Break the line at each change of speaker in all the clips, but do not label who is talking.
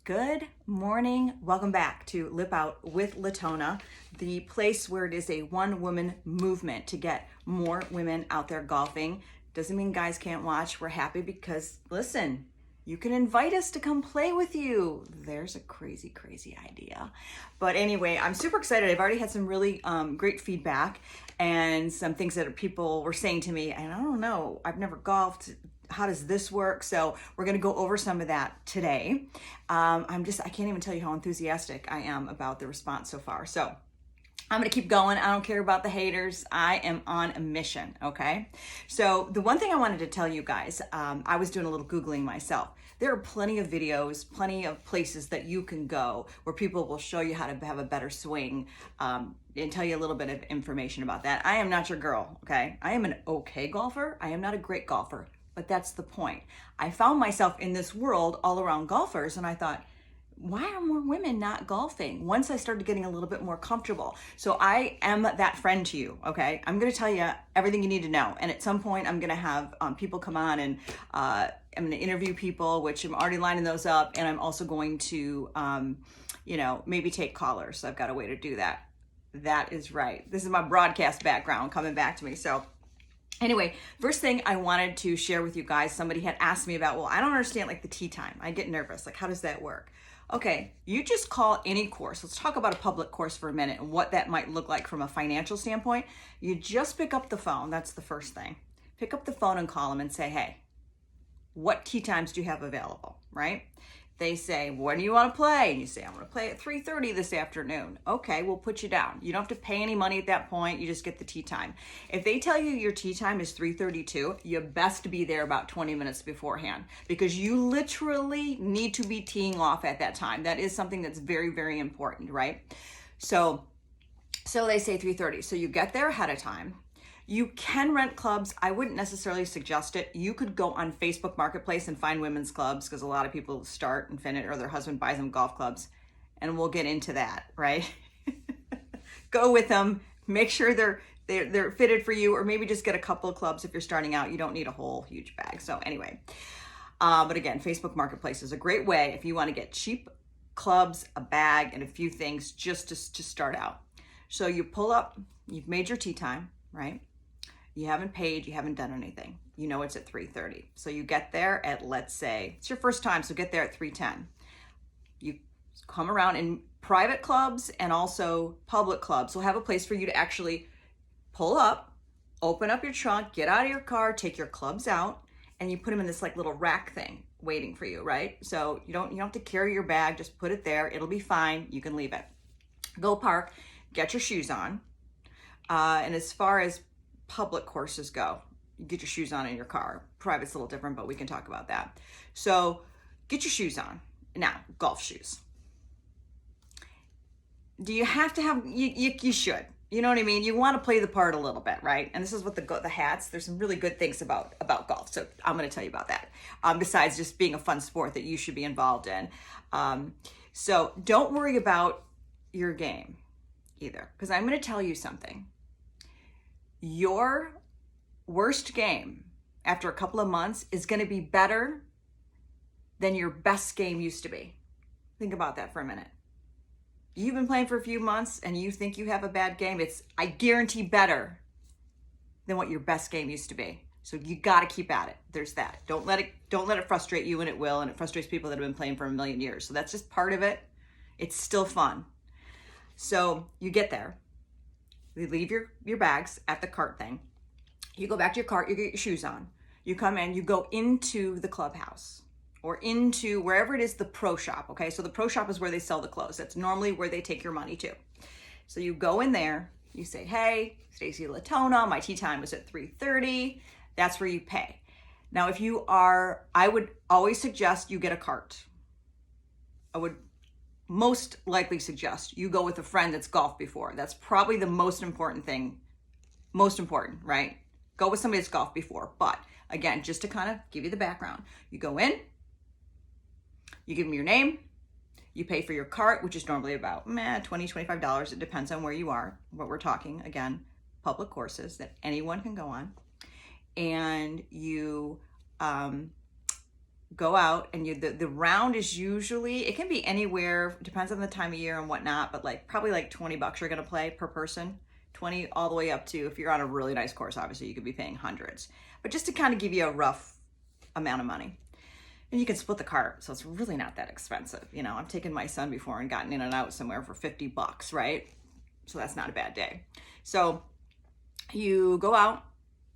Good morning. Welcome back to Lip Out with Latona, the place where it is a one-woman movement to get more women out there golfing. Doesn't mean guys can't watch. We're happy because, listen, you can invite us to come play with you. There's a crazy idea. But anyway, I'm super excited. I've already had some really great feedback and some things that people were saying to me, and I don't know, I've never golfed. How does this work? So we're going to go over some of that today. I can't even tell you how enthusiastic I am about the response so far. So I'm going to keep going. I don't care about the haters. I am on a mission. Okay. So the one thing I wanted to tell you guys, I was doing a little Googling myself. There are plenty of videos, plenty of places that you can go where people will show you how to have a better swing, and tell you a little bit of information about that. I am not your girl. Okay. I am an okay golfer. I am not a great golfer. But that's the point. I found myself in this world all around golfers, and I thought, why are more women not golfing? Once I started getting a little bit more comfortable. So I am that friend to you, okay? I'm gonna tell you everything you need to know. And at some point, I'm gonna have people come on and I'm gonna interview people, which I'm already lining those up. And I'm also going to, maybe take callers. So I've got a way to do that. That is right. This is my broadcast background coming back to me. So anyway, first thing I wanted to share with you guys, somebody had asked me about, well, I don't understand like the tee time. I get nervous. Like, how does that work? Okay, you just call any course. Let's talk about a public course for a minute and what that might look like from a financial standpoint. You just pick up the phone. That's the first thing. Pick up the phone and call them and say, hey, what tee times do you have available, right? They say, when do you want to play? And you say, I'm going to play at 3:30 this afternoon. Okay, we'll put you down. You don't have to pay any money at that point. You just get the tee time. If they tell you your tee time is 3:32, you best be there about 20 minutes beforehand because you literally need to be teeing off at that time. That is something that's very, very important, right? So they say 3:30. So you get there ahead of time. You can rent clubs. I wouldn't necessarily suggest it. You could go on Facebook Marketplace and find women's clubs because a lot of people start and finish or their husband buys them golf clubs. And we'll get into that, right? Go with them. Make sure they're fitted for you, or maybe just get a couple of clubs if you're starting out. You don't need a whole huge bag. So anyway, but again, Facebook Marketplace is a great way if you want to get cheap clubs, a bag, and a few things just to start out. So you pull up, you've made your tee time, right? You haven't paid, you haven't done anything. You know it's at 3:30. So you get there at, let's say, it's your first time, so get there at 3:10. You come around in private clubs and also public clubs. We'll have a place for you to actually pull up, open up your trunk, get out of your car, take your clubs out, and you put them in this like little rack thing waiting for you, right? So you don't have to carry your bag, just put it there. It'll be fine. You can leave it. Go park, get your shoes on. And as far as public courses go, you get your shoes on in your car. Private's a little different, but we can talk about that. So get your shoes on. Now, golf shoes. Do you have to have, you should. You know what I mean? You want to play the part a little bit, right? And this is what the hats, there's some really good things about golf. So I'm going to tell you about that. Besides just being a fun sport that you should be involved in. So don't worry about your game either, because I'm going to tell you something. Your worst game after a couple of months is going to be better than your best game used to be. Think about that for a minute. You've been playing for a few months and you think you have a bad game. It's, I guarantee, better than what your best game used to be. So you got to keep at it. There's that. Don't let it frustrate you, and it will, and it frustrates people that have been playing for a million years. So that's just part of it. It's still fun. So you get there. You leave your bags at the cart thing. You go back to your cart, you get your shoes on. You come in, you go into the clubhouse or into wherever it is, the pro shop, okay? So the pro shop is where they sell the clothes. That's normally where they take your money to. So you go in there, you say, hey, Stacy Latona, my tee time was at 3:30. That's where you pay. Now, if you are, I would always suggest you get a cart. I would most likely suggest you go with a friend that's golfed before. That's probably the most important thing. Most important, right? Go with somebody that's golfed before. But again, just to kind of give you the background, you go in, you give them your name, you pay for your cart, which is normally about $20, $25. It depends on where you are, what we're talking. Again, public courses that anyone can go on. And you go out and the round is usually, it can be anywhere, depends on the time of year and whatnot, but like probably like $20 you're gonna play per person. 20 all the way up to, if you're on a really nice course, obviously you could be paying hundreds. But just to kind of give you a rough amount of money. And you can split the cart, so it's really not that expensive. You know, I've taken my son before and gotten in and out somewhere for $50, right? So that's not a bad day. So you go out,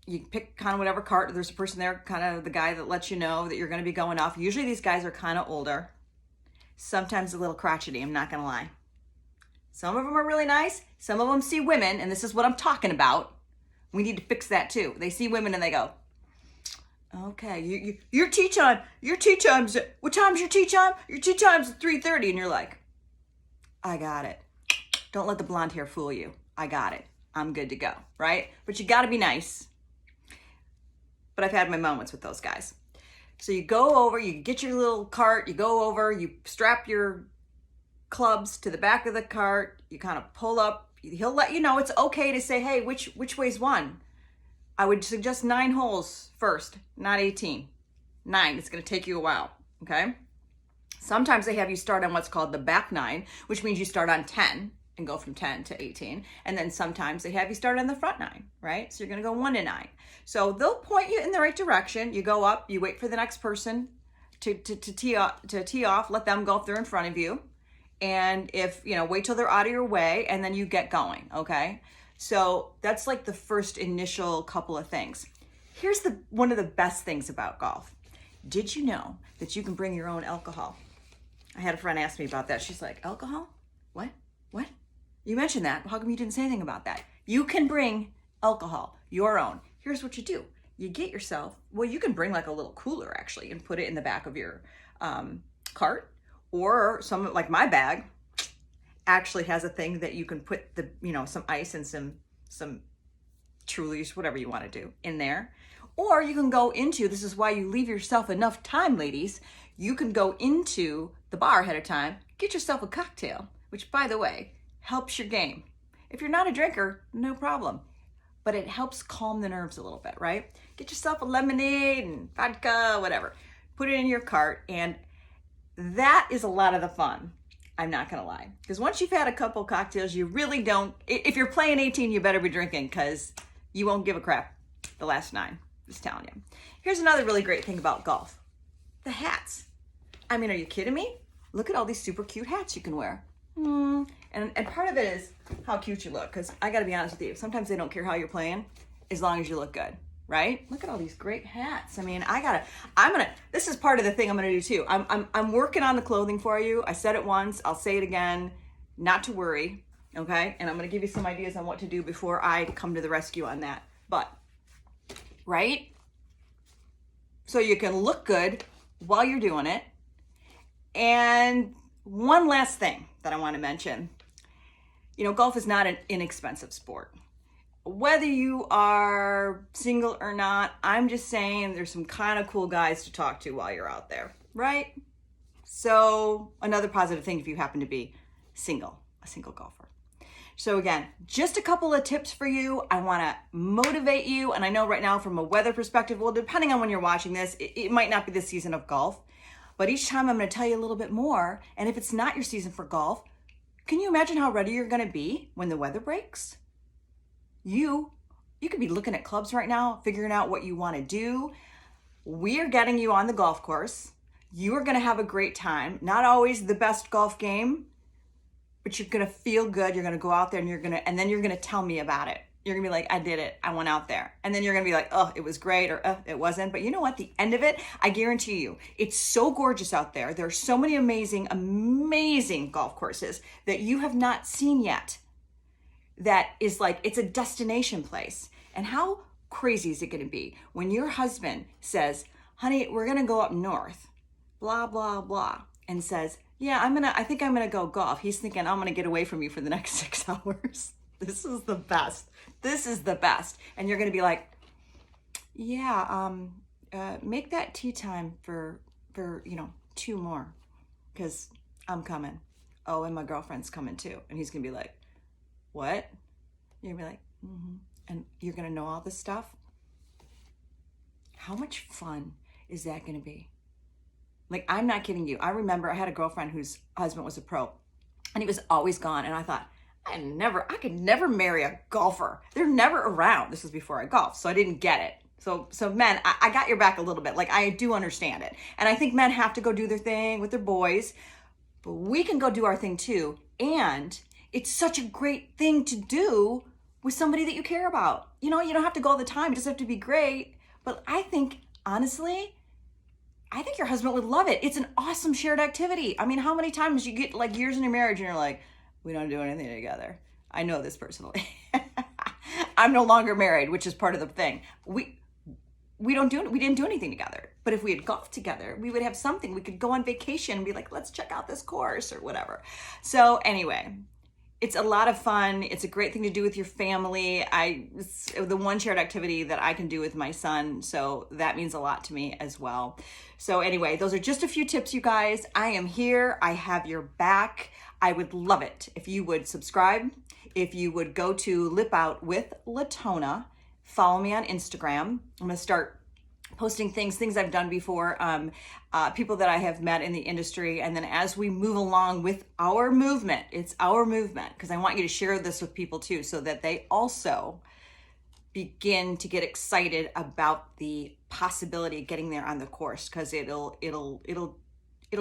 you pick kind of whatever cart. There's a person there, kind of the guy that lets you know that you're going to be going off. Usually these guys are kind of older, sometimes a little crotchety, I'm not going to lie. Some of them are really nice. Some of them see women, and this is what I'm talking about. We need to fix that too. They see women and they go, okay, your tea time, what time's your tea time? Your tea time's at 3:30. And you're like, I got it. Don't let the blonde hair fool you. I got it. I'm good to go, right? But you got to be nice. But I've had my moments with those guys. So you go over, you get your little cart, you go over, you strap your clubs to the back of the cart, you kind of pull up. He'll let you know it's okay to say, hey, which way's one? I would suggest 9 holes first, not 18. 9, it's going to take you a while, okay? Sometimes they have you start on what's called the back 9, which means you start on 10 and go from 10 to 18. And then sometimes they have you start on the front 9, right? So you're going to go 1 to 9. So they'll point you in the right direction. You go up, you wait for the next person to tee off, let them go if they're in front of you. And if, wait till they're out of your way, and then you get going, okay? So that's like the first initial couple of things. Here's one of the best things about golf. Did you know that you can bring your own alcohol? I had a friend ask me about that. She's like, alcohol? What? You mentioned that. How come you didn't say anything about that? You can bring alcohol, your own. Here's what you do. You get yourself, you can bring like a little cooler actually and put it in the back of your cart. Or some, like my bag actually has a thing that you can put some ice and some Trulies, whatever you want to do in there. Or you can go into, this is why you leave yourself enough time, ladies. You can go into the bar ahead of time, get yourself a cocktail, which by the way, helps your game. If you're not a drinker, no problem. But it helps calm the nerves a little bit, right? Get yourself a lemonade and vodka, whatever. Put it in your cart, and that is a lot of the fun. I'm not gonna lie. Because once you've had a couple cocktails, you really don't, if you're playing 18, you better be drinking because you won't give a crap the last 9, just telling you. Here's another really great thing about golf. The hats. I mean, are you kidding me? Look at all these super cute hats you can wear. And part of it is how cute you look, because I gotta be honest with you, sometimes they don't care how you're playing as long as you look good, right? Look at all these great hats. I mean, this is part of the thing I'm gonna do too. I'm working on the clothing for you. I said it once, I'll say it again, not to worry, okay? And I'm gonna give you some ideas on what to do before I come to the rescue on that. But, right? So you can look good while you're doing it. And one last thing that I want to mention, golf is not an inexpensive sport. Whether you are single or not, I'm just saying there's some kind of cool guys to talk to while you're out there, right? So another positive thing if you happen to be a single golfer. So again, just a couple of tips for you. I want to motivate you. And I know right now from a weather perspective, well, depending on when you're watching this, it might not be the season of golf. But each time I'm going to tell you a little bit more. And if it's not your season for golf, can you imagine how ready you're going to be when the weather breaks? You could be looking at clubs right now, figuring out what you want to do. We're getting you on the golf course. You are going to have a great time. Not always the best golf game, but you're going to feel good. You're going to go out there and then you're going to tell me about it. You're going to be like, I did it. I went out there. And then you're going to be like, oh, it was great, or it wasn't. But you know what? The end of it, I guarantee you, it's so gorgeous out there. There are so many amazing, amazing golf courses that you have not seen yet. That is like, it's a destination place. And how crazy is it going to be when your husband says, honey, we're going to go up north, blah, blah, blah, and says, yeah, I think I'm going to go golf. He's thinking, I'm going to get away from you for the next 6 hours. This is the best. This is the best. And you're going to be like, yeah, make that tea time for 2 more because I'm coming. Oh, and my girlfriend's coming too. And he's going to be like, what? You're going to be like, mm-hmm. And you're going to know all this stuff. How much fun is that going to be? Like, I'm not kidding you. I remember I had a girlfriend whose husband was a pro, and he was always gone. And I thought, I could never marry a golfer. They're never around. This was before I golfed, so I didn't get it. So men, I got your back a little bit. Like, I do understand it. And I think men have to go do their thing with their boys, but we can go do our thing too. And it's such a great thing to do with somebody that you care about. You know, you don't have to go all the time. It doesn't have to be great. But I think, honestly, I think your husband would love it. It's an awesome shared activity. I mean, how many times you get like years in your marriage and you're like, we don't do anything together. I know this personally. I'm no longer married, which is part of the thing. We didn't do anything together. But if we had golfed together, we would have something. We could go on vacation and be like, let's check out this course or whatever. So anyway, it's a lot of fun. It's a great thing to do with your family. It's the one shared activity that I can do with my son. So that means a lot to me as well. So anyway, those are just a few tips, you guys. I am here. I have your back. I would love it if you would subscribe, if you would go to Lip Out with Latona, follow me on Instagram. I'm going to start posting things I've done before, people that I have met in the industry. And then as we move along with our movement, it's our movement, because I want you to share this with people too, so that they also begin to get excited about the possibility of getting there on the course, because it'll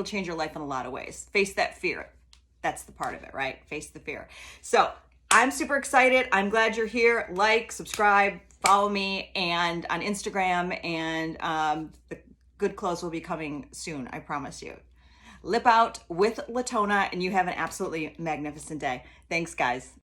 change your life in a lot of ways. Face that fear. That's the part of it, right? Face the fear. So I'm super excited. I'm glad you're here. Like, subscribe, follow me, and on Instagram, and the good clothes will be coming soon, I promise you. Lip Out with Latona, and you have an absolutely magnificent day. Thanks, guys.